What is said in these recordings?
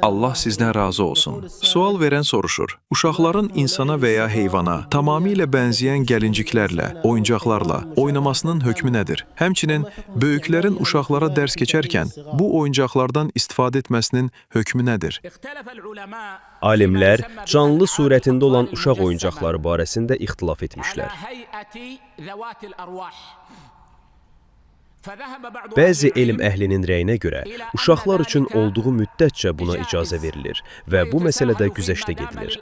Allah sizdən razı olsun. Sual verən soruşur. Uşaqların insana və ya heyvana tamamilə bənzəyən gəlinciklərlə, oyuncaqlarla oynamasının hökmü nədir? Həmçinin böyüklərin uşaqlara dərs keçərkən bu oyuncaqlardan istifadə etməsinin hökmü nədir? Alimlər canlı surətində olan uşaq oyuncaqları barəsində ixtilaf etmişlər. Bəzi elm əhlinin rəyinə görə uşaqlar üçün olduğu müddətcə buna icazə verilir və bu məsələdə güzəştə gedilir.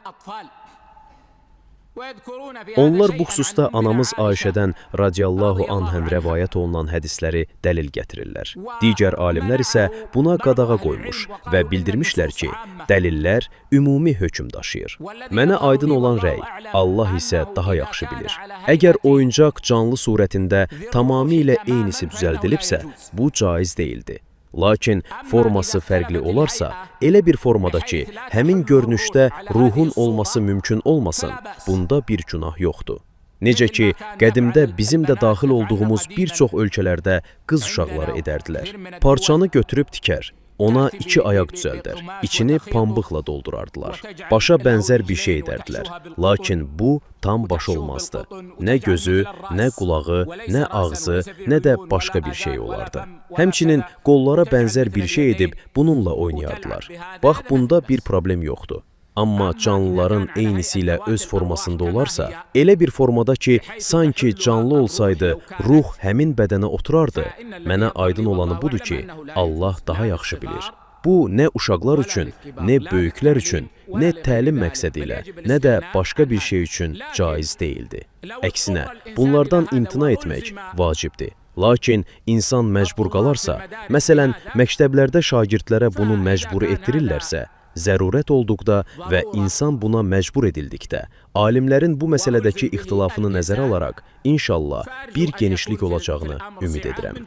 Onlar bu xüsusda anamız Ayşədən radiyallahu anhən rəvayət olunan hədisləri dəlil gətirirlər. Digər alimlər isə buna qadağa qoymuş və bildirmişlər ki, dəlillər ümumi hökm daşıyır. Mənə aydın olan rəy, Allah isə daha yaxşı bilir. Əgər oyuncaq canlı surətində tamamilə eynisi düzəldilibsə, bu caiz deyildi. Lakin forması fərqli olarsa, elə bir formada ki, həmin görünüşdə ruhun olması mümkün olmasın, bunda bir günah yoxdur. Necə ki, qədimdə bizim də daxil olduğumuz bir çox ölkələrdə qız uşaqları edərdilər. Parçanı götürüb tikər, ona 2 ayaq düzəldər, içini pambıqla doldurardılar. Başa bənzər bir şey edərdilər. Lakin bu tam baş olmazdı. Nə gözü, nə qulağı, nə ağzı, nə də başqa bir şey olardı. Həmçinin qollara bənzər bir şey edib bununla oynayardılar. Bax, bunda bir problem yoxdur. Amma canlıların eynisi ilə öz formasında olarsa, elə bir formada ki, sanki canlı olsaydı, ruh həmin bədənə oturardı, mənə aydın olanı budur ki, Allah daha yaxşı bilir. Bu, nə uşaqlar üçün, nə böyüklər üçün, nə təlim məqsədi ilə, nə də başqa bir şey üçün caiz deyildi. Əksinə, bunlardan imtina etmək vacibdir. Lakin insan məcbur qalarsa, məsələn, məktəblərdə şagirdlərə bunu məcbur etdirirlərsə, zərurət olduqda və insan buna məcbur edildikdə, alimlərin bu məsələdəki ixtilafını nəzərə alaraq, inşallah bir genişlik olacağını ümid edirəm.